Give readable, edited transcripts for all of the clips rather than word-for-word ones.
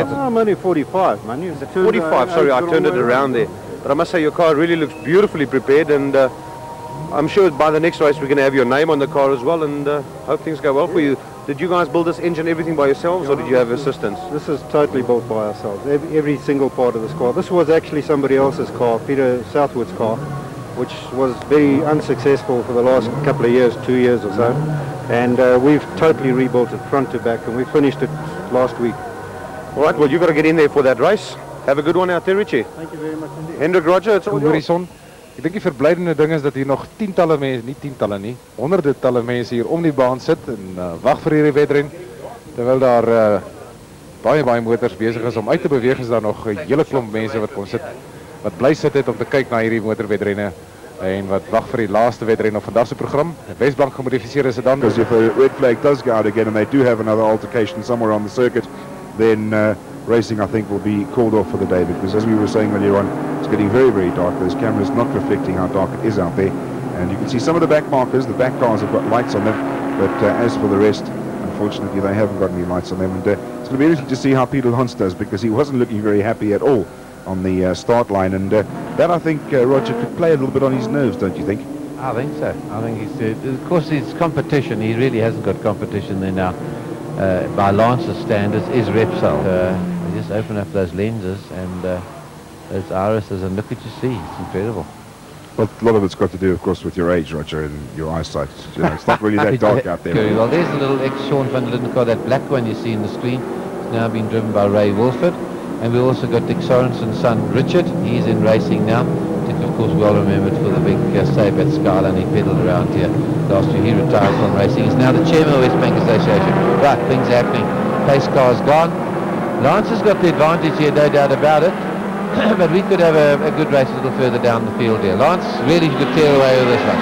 I'm only 45, man. Is it 45? Sorry, I turned it around there. But I must say your car really looks beautifully prepared, and I'm sure by the next race we're going to have your name on the car as well, and hope things go well for you. Did you guys build this engine, everything by yourselves, or did you have assistance? This is totally built by ourselves, every single part of this car. This was actually somebody else's car, Peter Southwood's car, which was very unsuccessful for the last couple of years, 2 years or so. And we've totally rebuilt it front to back, and we finished it last week. All right, well, you've got to get in there for that race. Have a good one out there, Richie. Thank you very much indeed. Hendrik, Roger, it's all yours. Ek dink die verblydende ding is dat hier nog tientalle mense, nie tientalle nie, honderde talle mense hier om die baan sit en wag vir hierdie wedren. Terwyl daar baie motors besig is om uit te beweeg, is daar nog 'n hele klomp mense wat kon sit, wat bly sit het om te kyk na hierdie motorwedrenne en wat wag vir die laaste wedren op vandag se program. Wesbank gemodifiseerde sedan. Because if a red flag does go out again and they do have another altercation somewhere on the circuit, then racing, I think, will be called off for the day, because as we were saying earlier on, it's getting very dark. Those cameras not reflecting how dark it is out there, and you can see some of the back markers. The back cars have got lights on them, but as for the rest, unfortunately they haven't got any lights on them, and it's going to be interesting to see how Peter Lance does, because he wasn't looking very happy at all on the start line, and that, I think, Roger, could play a little bit on his nerves, don't you think? I think so. I think he's of course his competition, he really hasn't got competition there now. By Lance's standards, is Repsol. They just open up those lenses and those irises, and look what you see. It's incredible. Well, a lot of it's got to do, of course, with your age, Roger, and your eyesight. You know, it's not really that dark out there. Very well. There's the little ex-Sean van der Linden car, that black one you see in the screen. It's now been driven by Ray Wolford. And we also got Dick Sorensen's son, Richard. He's in racing now. Dick, of course, well remembered for the big save at Kyalami. He pedalled around here last year. He retired from racing. He's now the chairman of Wesbank Association. Right, things are happening. Pace car's gone. Lance has got the advantage here, no doubt about it. But we could have a good race a little further down the field here. Lance really could tear away with this one.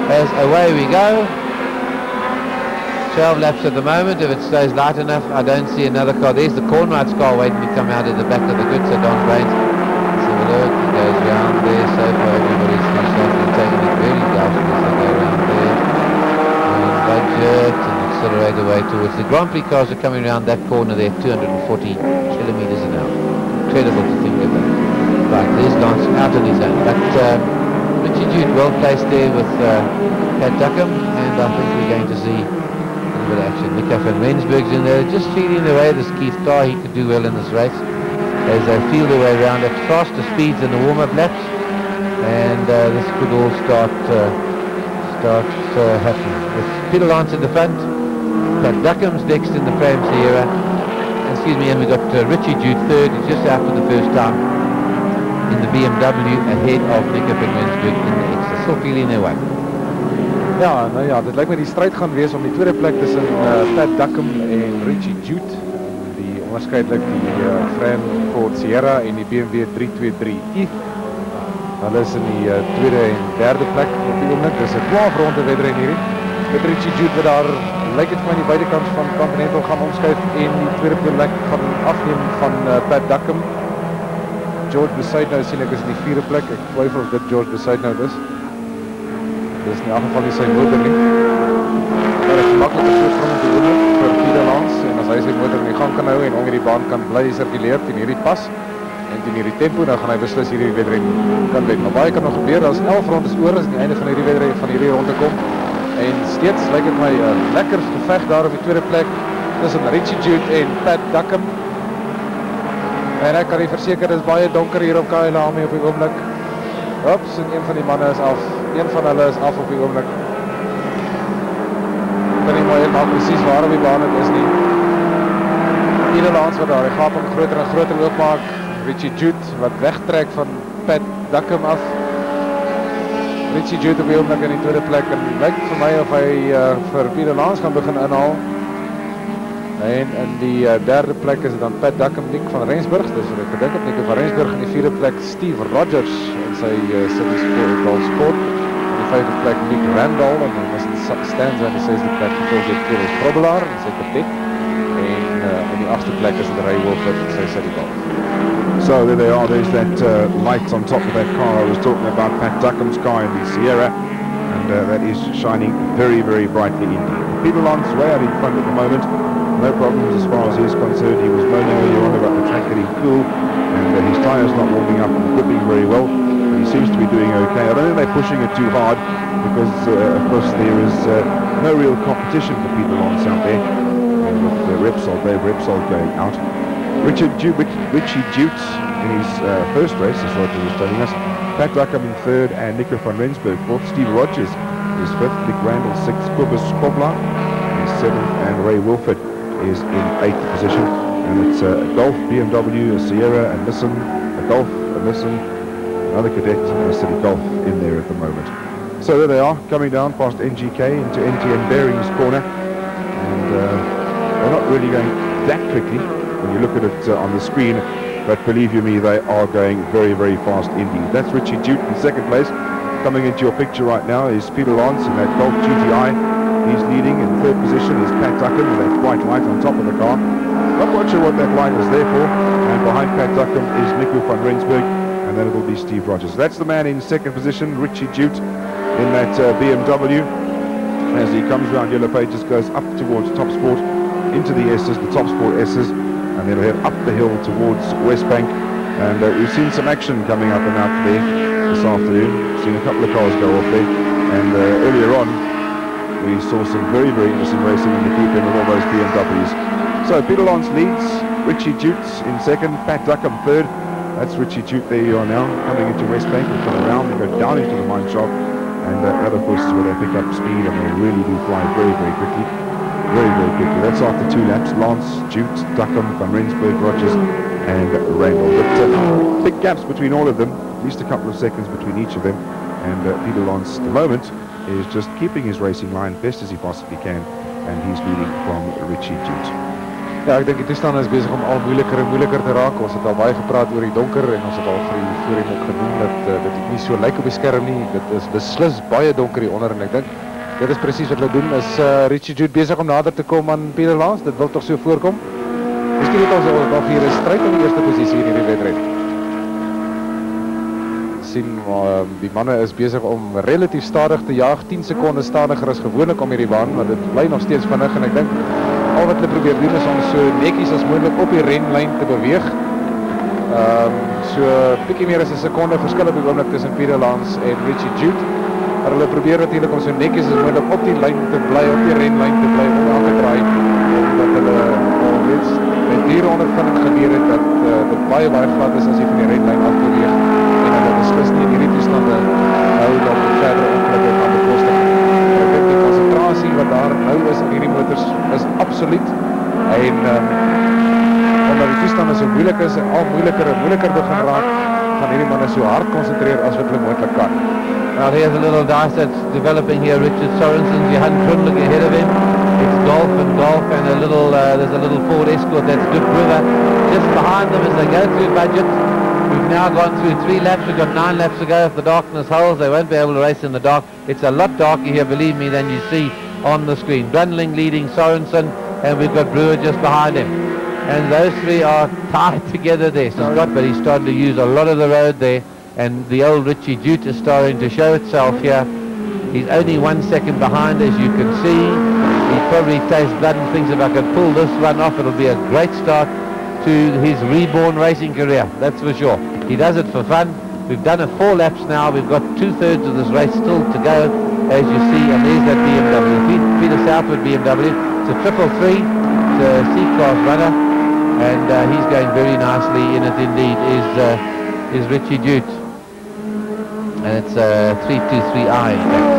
As away we go. 12 laps at the moment. If it stays light enough, I don't see another car. There's the Cornwright's car waiting to come out of the back of the grid, so Don Brains. Let's have a look. He goes round there. So far everybody's taking it very doubtful as they go around there. And budget and accelerate away towards the Grand Prix cars are coming around that corner there, 240 kilometers an hour. Incredible to think of that. Right, there's Lance out on his own. But Richie Jute well placed there with Pat Duckham, and I think we're going to see a bit of action. Nico van Rensburg's in there, just feeling the way this Keith car, he could do well in this race as they feel their way around at faster speeds in the warm-up laps, and this could all start happening. With Peter Lance in the front, Pat Duckham's next in the Frame Sierra, and we got Richie Jute third, he's just out for the first time in the BMW ahead of Nico van Rensburg in the extra. Still feeling their way. Ja, nou ja, dit lijkt me die strijd gaan wees om die tweede plek tussen Pat Duckham en Richie Jute. Die onderscheidelijk die Ford Sierra en die BMW 323i. Hulle is in die tweede en derde plek op die oomlik. Dis 'n 12 ronde wedren hierdie. Met Richie Jute wat daar lyk het vir my aan die buitekant van Continental gaan omskuif en die tweede plek gaan afneem van Pat Duckham. George Besuitnow sien ek is in die vierde plek. Ek twyfel of dit George Besuitnow is. Dit is in elk geval nie sy motor nie. Maar ek gemaklike voorsprong op die oomlik vir Peter Lance, en as hy sy motor in die gang kan hou en onder die baan kan bly sirkuleer teen hierdie pas en teen hierdie tempo, dan gaan hy beslis hierdie wedren kan wen. Maar baie kan nog gebeur, as 11 rondes oor is aan die einde van hierdie wedren van hierdie ronde kom. En steeds lyk dit my 'n lekker geveg daar op die tweede plek tussen Richie Jute en Pat Duckham. En ek kan u verseker, dit is baie donker hier op Kyalami op die oomblik. Ops, en een van die manne is af. Een van hulle is af op die oomblik. Ek kan nie maar helemaal precies waar op die baan het is nie. Peter Lance wat daar die gaping groter en groter oopmaak. Richie Jute wat wegtrek van Pat Duckham af. Richie Jute op die oomblik in die tweede plek. En lyk vir my of hy vir Peter Lance gaan begin inhaal. En in die derde plek is het dan Pat Duckham, Nick van Rensburg. Dus ek gedink op Nick van Rensburg. In die vierde plek Steve Rogers in sy City Sport. In die vijfde plek Nick Randall. En dan is het Stanza in die zesde plek gevolgd door Kyril Probbelaar in sy kapet. En in die achtste plek is het Ray Wolford in sy City Golf. So there they are, there's that light on top of that car I was talking about, Pat Duckham's car in the Sierra. And that is shining very, very brightly indeed. Peter Lance way out in front at the moment. no problems as far as he's concerned. He was moaning earlier on about the track getting cool, and his tyres not warming up and gripping very well. But he seems to be doing okay. I don't think they're pushing it too hard because, of course, there is no real competition for Peter Lance out there. With Dave Repsol going out. Richie Jute in his first race, as Roger was telling us. Pat Duckham in third and Nico van Rensburg fourth. Steve Rogers is fifth. Nick Randall sixth. Kobus Koblar is seventh. And Ray Wilford is in eighth position. And it's a Golf, BMW, a Sierra, a Nissan, a Golf, a Nissan, another Cadet, and a City Golf in there at the moment. So there they are, coming down past NGK into NTN Bearings corner. And they're not really going that quickly when you look at it on the screen, but believe you me, they are going very, very fast indeed. That's Richie Jute in second place. Coming into your picture right now is Peter Lance in that Golf GTI. He's leading. In third position is Pat Duckham with that white light on top of the car. Not quite sure what that light was there for. And behind Pat Duckham is Nico van Rensburg, and then it will be Steve Rogers. That's the man in second position, Richie Jute, in that BMW. As he comes round Yellow Pages, goes up towards Top Sport, into the S's, the Top Sport S's, and then he'll head up the hill towards Wesbank. And we've seen some action coming up and out there this afternoon. We've seen a couple of cars go off there, and earlier on we saw some very, very interesting racing in the deep end of all those BMWs. So Peter Lance leads, Richie Jute in second, Pat Duckham third. That's Richie Jute, there you are now, coming into Wesbank. We'll come around and go down into the mine shaft, and that of course is where they pick up speed, and they really do fly very, very quickly. Very, very quickly. That's after 2 laps. Lance, Jute, Duckham, Van Rensburg, Rogers, and Randall. But big gaps between all of them, at least a couple of seconds between each of them. And Peter Lance, at the moment, is just keeping his racing line best as he possibly can, and he's leading from Richie Jute. Ja, ek dink die toestand is besig om al moeiliker en moeiliker te raak. Ons het al baie gepraat oor die donker en ons het al voorheen ook genoem dat dit nie so lyk op die skerm nie. Dit is beslis baie donker hier onder, en ek dink dit is presies wat hulle doen. Is Richie Jute besig om nader te kom aan Peter Lance? Dit wil toch so voorkom? Miskien het ons nog hier 'n stryd om die eerste posisie hier in die wedren. Sien, die manne is besig om relatief stadig te jaag, 10 sekondes stadiger as gewoonlik om hierdie baan, maar dit bly nog steeds vinnig, en ek dink al wat hulle probeer doen is om so netjies as moontlik op die renlyn te beweeg. So bietjie meer as 'n sekonde verskil op die oomblik tussen Peter Lance en Richie Jute. Maar hulle probeer natuurlik om so netjies as moontlik op die lyn te bly, op die renlyn te bly, onafgedraai, omdat hulle alreeds met hier ondervinding geleer het dat dit baie glad is as jy van die renlyn af beweeg, en dat dit beslis nie in hierdie toestande hou dat verdere ongelukke kan bekostig. Ek dink die konsentrasie wat daar nou is in hierdie motors is absoluut, en omdat die toestande so moeilik is en al moeiliker en moeiliker begin raak, gaan hierdie manne so hard konsentreer as wat hulle moontlik kan. Now here's a little dice that's developing here. Richard Sorensen, Johan Krundlich ahead of him. It's Golf, and a little there's a little Ford Escort, that's Good River, just behind them as they go through budget. We've now gone through 3 laps. We've got 9 laps to go. If the darkness holds, they won't be able to race in the dark. It's a lot darker here, believe me, than you see on the screen. Brundling leading Sorensen, and we've got Brewer just behind him. And those 3 are tied together there. So Scott, but he's starting to use a lot of the road there. And the old Richie Jute is starting to show itself here. He's only 1 second behind, as you can see. He probably tastes blood and thinks, if I can pull this run off, it'll be a great start to his reborn racing career, that's for sure. He does it for fun. We've done it 4 laps now. We've got 2/3 of this race still to go, as you see, and there's that BMW. Peter Southwood BMW. It's a 333, it's a C-Class runner, and he's going very nicely in it indeed, is Richie Jute. And it's a 323i, in fact,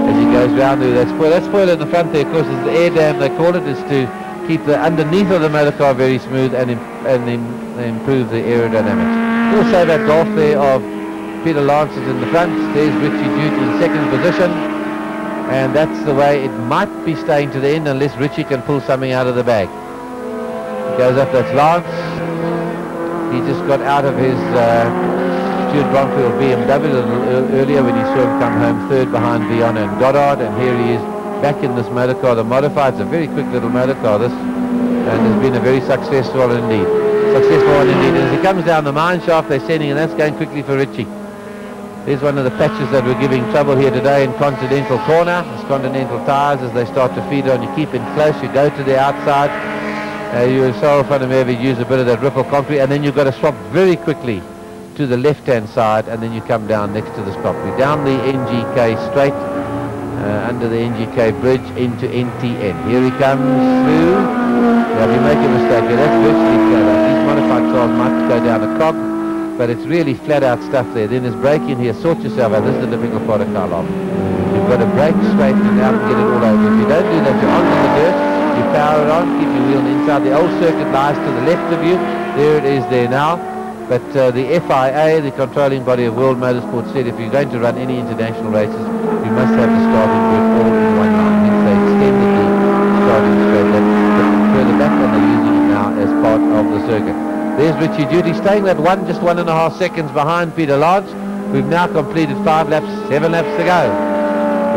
as he goes round there. That spoiler in the front there, of course, is the air dam, they call it, is to keep the underneath of the motor car very smooth and improve the aerodynamics. We'll say that Golf there of Peter Lance is in the front. There's Richie Jute in second position, and that's the way it might be staying to the end unless Richie can pull something out of the bag. He goes up, that's Lance. He just got out of his Stuart Bronfield BMW a little earlier when you saw him come home third behind Viana and Goddard, and here he is back in this motor car, the modified. It's a very quick little motor car, this, and has been a very successful one indeed. And as he comes down the mine shaft, they're sending, and that's going quickly for Richie. There's one of the patches that were giving trouble here today in Continental Corner. It's Continental tyres as they start to feed on. You keep in close, you go to the outside. You saw from him maybe use a bit of that ripple concrete, and then you've got to swap very quickly to the left-hand side, and then you come down next to the stop. We're down the NGK straight, under the NGK bridge into NTN. Here he comes through. Now if you make a mistake here, that's virtually flat out. These modified cars might go down a cog, but it's really flat out stuff there. Then there's braking here. Sort yourself out. This is the difficult part of Kyalami. You've got to brake straight and out and get it all over. If you don't do that, you're onto the dirt. You power it on, keep your wheel inside. The old circuit lies to the left of you. There it is there now. But the FIA, the controlling body of World Motorsport, said if you're going to run any international races, you must have the starting grid all in one line. Hence they extended the starting straight further back, and they're using it now as part of the circuit. There's Richie Jute staying that just 1.5 seconds behind Peter Lance. We've now completed 5 laps, 7 laps to go.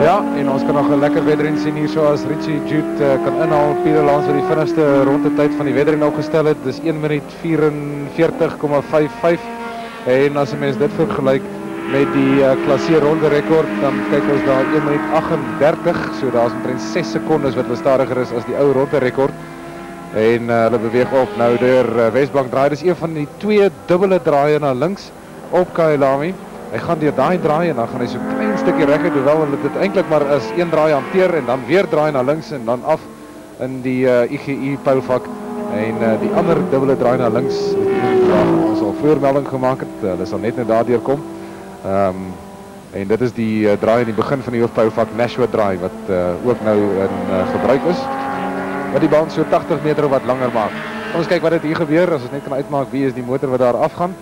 Ja, en ons kan nog 'n lekker wedren sien hier so as Richie Jute kan inhaal. Pieter Lans wat die vinnigste rondetyd van die wedren opgestel het. Dis 1 minuut 44,55. En as 'n mens dit vergelyk met die klasseer ronde rekord, dan kyk ons daar 1 minuut 38. So daar's omtrent 6 sekondes wat stadiger is as die ou ronde rekord. En hulle beweeg op nou deur Wesbank draai. Dis een van die 2 dubbele draaie na links op Kyalami. Hy gaan deur daai draai en dan gaan hy so 'n klein stukkie reguit, hoewel hulle dit eintlik maar as een draai hanteer en dan weer draai na links en dan af in die IGI poulvak. En die ander dubbele draai na links, ons al voormelding gemaak het, hulle sal net daardeur kom. En dit is die draai in die begin van die hoofpoulvak, Nashua draai, wat ook nou in gebruik is. Wat die baan so 80 meter of wat langer maak. Ons kyk wat dit hier gebeur, as ons net kan uitmaak wie is die motor wat daar afgaan.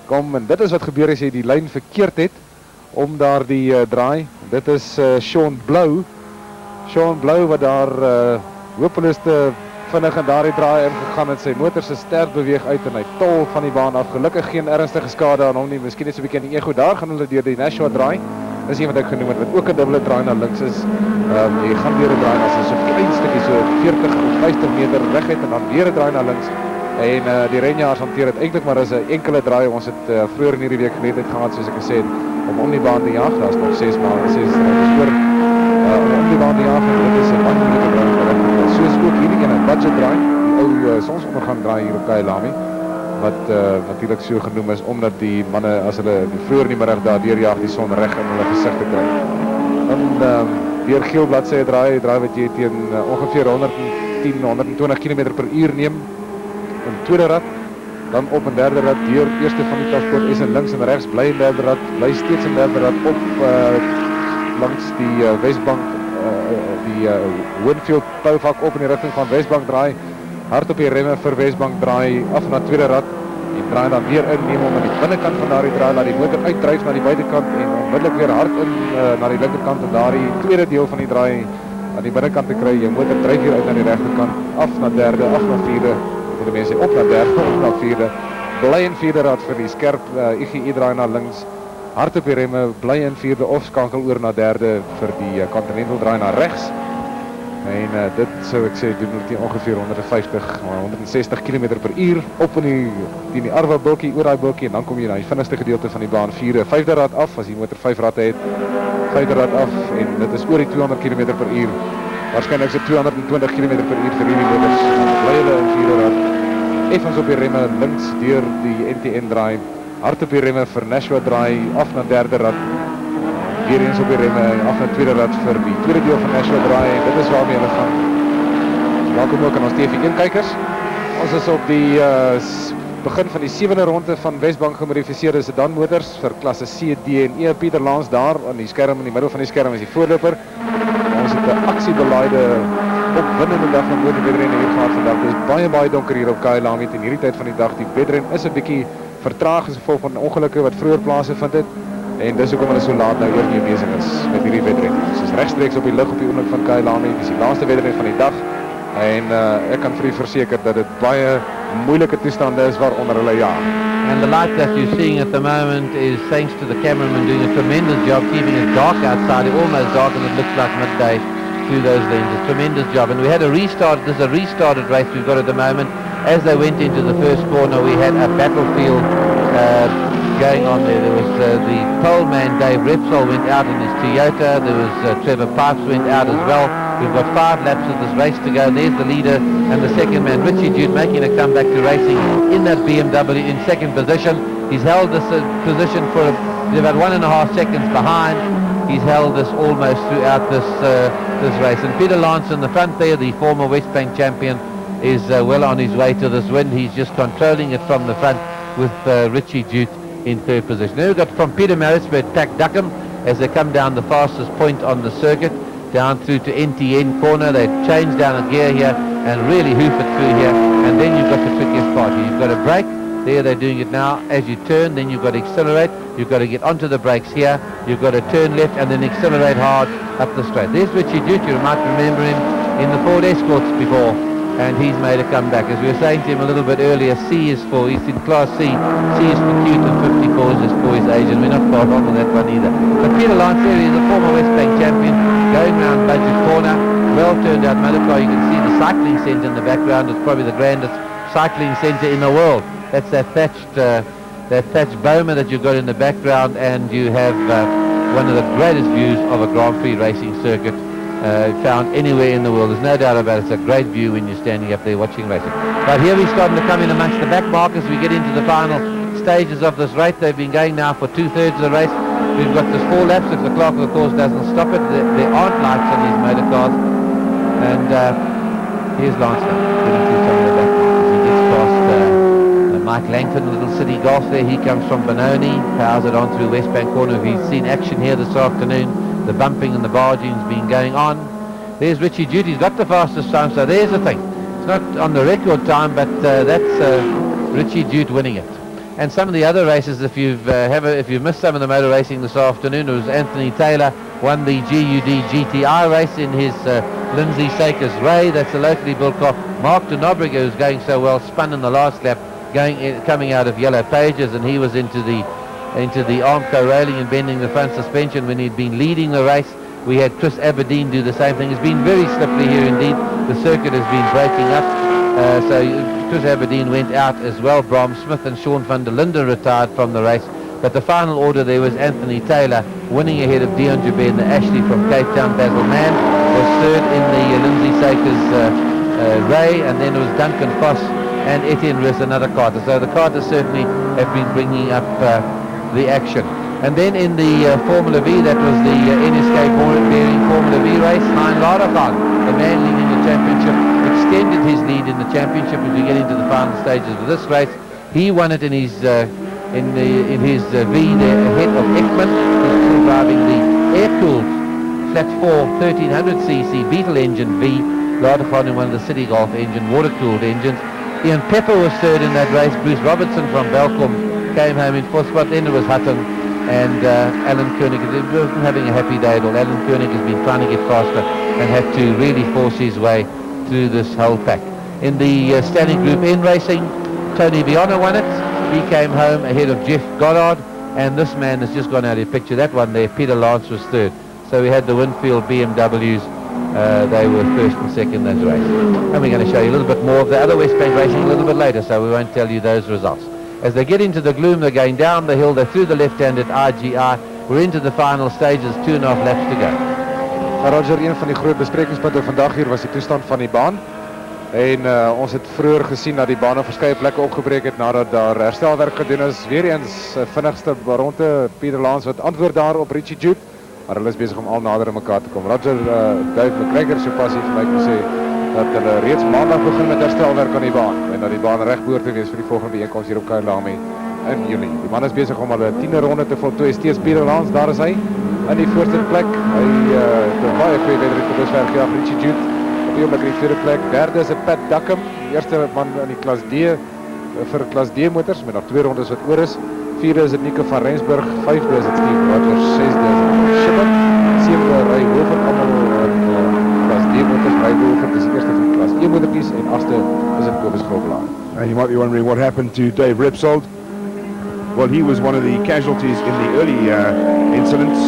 Kom, en dit is wat gebeur as jy die lyn verkeerd het om daar die draai. Dit is Sean Blou. Sean Blou wat daar hopeloos te vinnig in daardie draai ingegaan het. Sy motor se sterk beweeg uit en hy tol van die baan af. Gelukkig geen ernstige skade aan hom nie. Miskien net so 'n bietjie aan die ego. Daar gaan hulle deur die Nashua draai. Dis een wat ek genoem het wat ook 'n dubbele draai na links is. Jy gaan weer 'n draai as so 'n klein stukkie so 40 of 50 meter reguit en dan weer 'n draai na links. En die renjaars hanteer dit eintlik maar as 'n enkele draai. Ons het vroeër in hierdie week geleentheid gehad, soos ek gesê het, om die baan te jaag. Daar's nog 6 maande, 6 voor om die baan te jaag. Dit is 'n baie moeilike draai. Soos ook hierdie een 'n budget draai, die ou sonsondergang draai hier op Kyalami, wat natuurlik so genoem is omdat die manne as hulle vroeër in die middag daar deurjaag, die son reg in hulle gesig te kry. En weer geel bladsye draai wat jy teen ongeveer 120 km/h neem. In tweede rad, dan op een derde rad, deur eerste van die transport is en links en rechts, bly in derde rad, bly steeds in derde rad op langs die Wesbank, die Winfield poulvak op in die rigting van Wesbank draai, hard op die remme vir Wesbank draai, af na tweede rad, en draai dan weer in, neem om aan die binnenkant van daardie draai, laat die motor uitdryf na die buitenkant en onmiddellik weer hard in na die linkerkant en daardie tweede deel van die draai aan die binnenkant te kry, jou motor dryf hier uit na die rechterkant, af na derde, af na vierde, de mense op na derde, op na vierde, bly in vierde rad vir die skerp IGI draai na links, hard op die remme, bly in vierde of skakel oor na derde vir die Continental draai na rechts. En dit sou ek sê doen teen ongeveer 160 km/h op in die Arwa bultjie, oor daai bultjie, en dan kom jy na die vinnigste gedeelte van die baan, vyfde rad af, as die motor 5 radde het, vyfde rad af, en dit is oor die 200 km/h. Waarskynlik is dit 220 km/h vir hierdie motors. Bly hulle in vierde rad. Effens op die remme links deur die NTN draai. Hard op die remme vir Nashua draai, af na derde rad. Weer eens op die remme af na tweede rad vir die tweede deel van Nashua draai. En dit is waarmee hulle gaan. Welkom ook aan ons TV1 kykers. Ons is op die begin van die 7de ronde van Wesbank gemodifiseerde sedan motors vir klasse C, D en E. Pieter Lance daar aan die skerm, in die middel van die skerm is die voorloper. Ons het 'n aksiebeleide opwindende dag van motorwedren hier gehad vandag. Dit is baie donker hier op Kyalami in hierdie tyd van die dag. Die wedren is 'n bietjie vertraag as gevolg van ongelukke wat vroeër plaasgevind het. En dis hoekom hulle so laat nou eers mee besig is met hierdie wedren. Ons is regstreeks op die lug op die oomblik van Kyalami. Dis die laaste wedren van die dag. En ek kan vir u verseker dat dit baie moeilike toestande is waaronder hulle jaag. And the light that you're seeing at the moment is thanks to the cameraman doing a tremendous job keeping it dark outside, almost dark, and it looks like midday through those lenses. Tremendous job. And we had a restart. This is a restarted race we've got at the moment. As they went into the first corner, we had a battlefield going on there. There was the pole man Dave Repsol went out in his Toyota. There was Trevor Pipes went out as well. We've got 5 laps of this race to go. There's the leader and the second man, Richie Jute, making a comeback to racing in that BMW in second position. He's held this position for about 1.5 seconds behind. He's held this almost throughout this race. And Peter Lance in the front there, the former Wesbank champion, is well on his way to this win. He's just controlling it from the front with Richie Jute in third position. Then we've got from Peter Maritzburg, Pat Duckham, as they come down the fastest point on the circuit, down through to NTN corner. They change down a gear here and really hoof it through here. And then you've got the trickiest part. You've got to brake. There they're doing it now. As you turn, then you've got to accelerate. You've got to get onto the brakes here. You've got to turn left and then accelerate hard up the straight. There's Richie Jute. You might remember him in the Ford Escorts before. And he's made a comeback. As we were saying to him a little bit earlier, C is for, he's in Class C. C is for cute and 54 is for his age, and we're not far wrong with that one either. But Peter Lance there is a former Wesbank champion, going round Budget Corner. Well turned out motor car. You can see the cycling centre in the background. It's probably the grandest cycling centre in the world. That's that thatched boma that you've got in the background, and you have one of the greatest views of a Grand Prix racing circuit found anywhere in the world. There's no doubt about it. It's a great view when you're standing up there watching racing. But here we're starting to come in amongst the back markers. We get into the final stages of this race. They've been going now for 2/3 of the race. We've got this 4 laps if the clock of the course doesn't stop it. There aren't lights on these motor cars. And here's Lance now, getting through some of the back markers. He gets past Mike Langton, Little City Golf there. He comes from Benoni, powers it on through Wesbank Corner. We've seen action here this afternoon. The bumping and the barging's been going on. There's Richie Jute. He's got the fastest time, so there's the thing. It's not on the record time, but that's Richie Jute winning it. And some of the other races, if you've missed some of the motor racing this afternoon, it was Anthony Taylor won the GUD GTI race in his Lindsay Sakers Ray. That's a locally built car. Mark de Nobrega, who's going so well, spun in the last lap, coming out of Yellow Pages, and he was into the Armco railing and bending the front suspension when he'd been leading the race. We had Chris Aberdeen do the same thing. It's been very slippery here indeed. The circuit has been breaking up. So Chris Aberdeen went out as well. Bram Smith and Sean van der Linden retired from the race. But the final order there was Anthony Taylor winning ahead of Dion Joubert and the Ashley from Cape Town. Basil Mann was third in the Lindsay Sakers Ray, and then it was Duncan Foss and Etienne Riss, another Carter. So the Carters certainly have been bringing up the action. And then in the Formula V, that was the NSK bearing Formula V race, Hein Ladekhan, the man leading the championship, extended his lead in the championship as we get into the final stages of this race. He won it in his V there ahead of Ekman, who's still driving the air-cooled flat 4 1300cc Beetle engine V. Ladekhan in one of the City Golf engine, water-cooled engines. Ian Pepper was third in that race. Bruce Robertson from Belcom came home in fourth spot. Then it was Hutton and Alan Koenig. He wasn't having a happy day at all. Alan Koenig has been trying to get faster and had to really force his way through this whole pack. In the standing group N racing, Tony Viana won it. He came home ahead of Jeff Goddard, and this man has just gone out of picture. That one there, Peter Lance, was third. So we had the Winfield BMWs. They were first and second in that race. And we're going to show you a little bit more of the other Wesbank racing a little bit later, so we won't tell you those results. As they get into the gloom, they're going down the hill, they're through the left-hand at RGR. We're into the final stages, 2.5 laps to go. Roger, een van die groot besprekingspunte vandag hier was die toestand van die baan. En ons het vroeger gesien dat die baan op verskeie plekke opgebreek het nadat daar herstelwerk gedoen is. Weer eens vinnigste ronde, Peter Lance wat antwoord daar op Richie Jute. Maar hulle is bezig om al nader in mekaar te kom. Roger Dave McGregor so pas hier vir my gesê dat hulle reeds maandag begin met herstelwerk aan die baan en dat die baan reg behoort te wees vir die volgende bijeenkomst hier op Kyalami in Julie. Die man is bezig om hulle 10de ronde te voltooi. Steeds Peter Lance, daar is hy in die voorste plek. Hy het baie goeie wedren tot dusver gejaag. Richie Jute op die oomblik in die tweede plek. Derde is Pat Duckham, eerste man in die klas D vir klas D motors met nog 2 rondes wat oor is. Vierde is het Nico van Rensburg, vijfde is het Steve Rogers, zesde is het Schipper, zevende Ray Hofer, allemaal in klas D motors. Ray Hofer is de eerste van de klas E motorkies en achtste is het Kobus Grobelaar. And you might be wondering what happened to Dave Repsold. Well, he was one of the casualties in the early incidents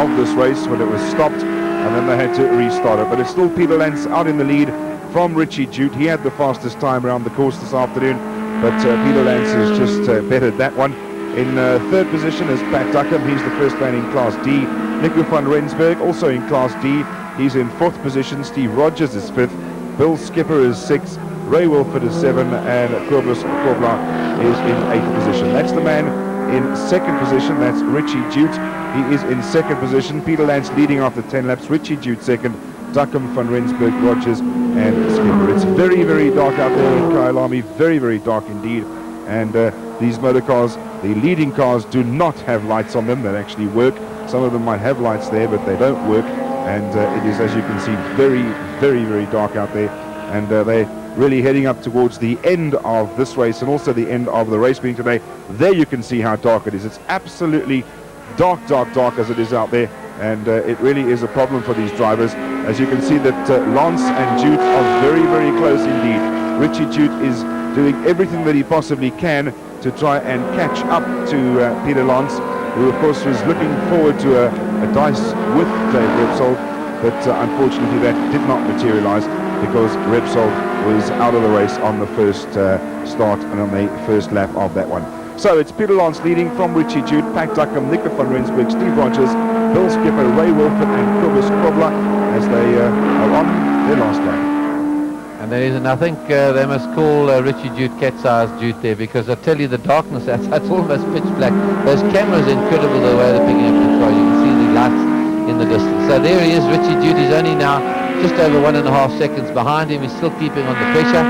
of this race when it was stopped and then they had to restart it. But it's still Peter Lance out in the lead from Richie Jute. He had the fastest time around the course this afternoon, but Peter Lance has just bettered that one. In third position is Pat Duckham. He's the first man in Class D. Nico van Rensburg also in Class D. He's in fourth position. Steve Rogers is fifth. Bill Skipper is 6, Ray Wilford is 7, and Kobus Kobla is in 8th position. That's the man in 2nd position. That's Richie Jute. He is in 2nd position. Peter Lance leading after 10 laps. Richie Jute 2nd. Duckham, Van Rensburg, Rogers, and Skipper. It's very, very dark out there in Kyalami. Very, very dark indeed. And these motor cars, the leading cars, do not have lights on them that actually work. Some of them might have lights there, but they don't work. And it is, as you can see, very, very, very dark out there. And they're really heading up towards the end of this race and also the end of the race being today. There you can see how dark it is. It's absolutely dark, dark, dark as it is out there. And it really is a problem for these drivers. As you can see that Lance and Jute are very, very close indeed. Richie Jute is doing everything that he possibly can to try and catch up to Peter Lance, who of course was looking forward to a dice with Dave Repsol, but unfortunately that did not materialize because Repsol was out of the race on the first start and on the first lap of that one. So it's Peter Lance leading from Richie Jute, Pat Duckham, Nick van Rensburg, Steve Rogers, Bill Skipper, Ray Wilford and Kobus Kobla as they are on their last lap. And there is, and I think they must call Richie Jute Cat's Eyes Jute there, because I tell you the darkness outside, it's almost pitch black. Those cameras are incredible the way they're picking up the car. You can see the lights in the distance. So there he is, Richie Jute. He's only now just over 1.5 seconds behind him. He's still keeping on the pressure,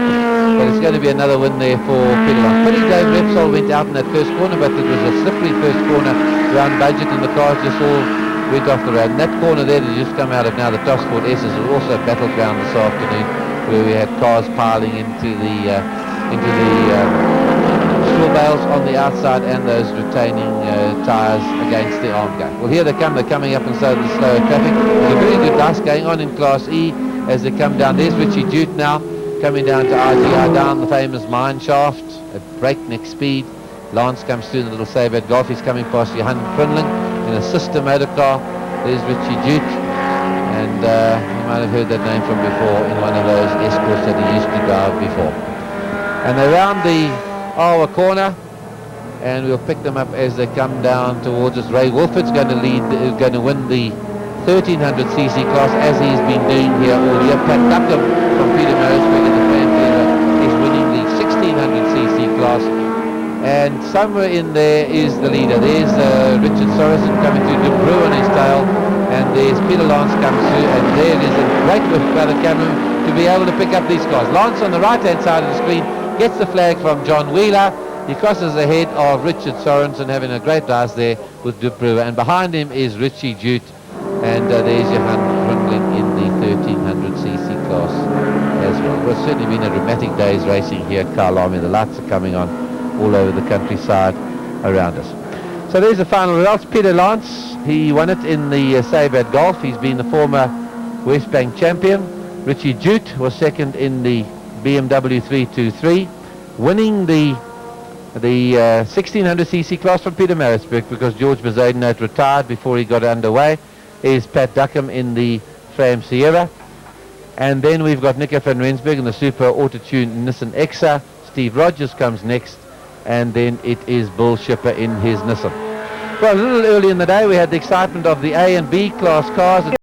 but it's going to be another win there for Peter Lance. Pity Dave Repsol went out in that first corner, but it was a slippery first corner around budget, and the cars just all went off the road. And that corner there that you just come out of now, the Tossport S's, is also a battleground this afternoon, where we had cars piling into the straw bales on the outside and those retaining tyres against the arm gate. Well, here they come. They're coming up inside the slower traffic. There's a very good dice going on in Class E as they come down. There's Richie Jute now coming down to RGI, down the famous mine shaft at breakneck speed. Lance comes through in the little Sabat Golf. He's coming past Johan Krunling in a sister motor car. There's Richie Jute, and you might have heard that name from before in one of those escorts that he used to drive before. And they're round the Arwa corner, and we'll pick them up as they come down towards us. Ray Wolford's going to lead, going to win the 1300cc class, as he's been doing here all year. Pat Duckham from Peter Marisburg in the Fanfare is winning the 1600cc class, and somewhere in there is the leader. There's Richard Sorensen coming through, De Breu on his tail, and there's Peter Lance comes through, and there is a great work by the cameraman to be able to pick up these cars. Lance on the right hand side of the screen gets the flag from John Wheeler. He crosses the head of Richard Sorensen, having a great dice there with De Breu, and behind him is Richie Jute, and there's Johan Krundling in the 1300cc class as well. Well, it's certainly been a dramatic day's racing here at Kyalami. The lights are coming on all over the countryside around us. So there's the final results. Peter Lance, he won it in the Sabat Golf. He's been the former Wesbank champion. Richie Jute was second in the BMW 323, winning the 1600cc class from Peter Marisburg, because George Bezuidenhout had retired before he got underway, is Pat Duckham in the Fram Sierra. And then we've got Nico van Rensburg in the Super Auto-Tune Nissan Exa. Steve Rogers comes next, and then it is Bill Skipper in his Nissan. Well, a little early in the day we had the excitement of the A and B class cars.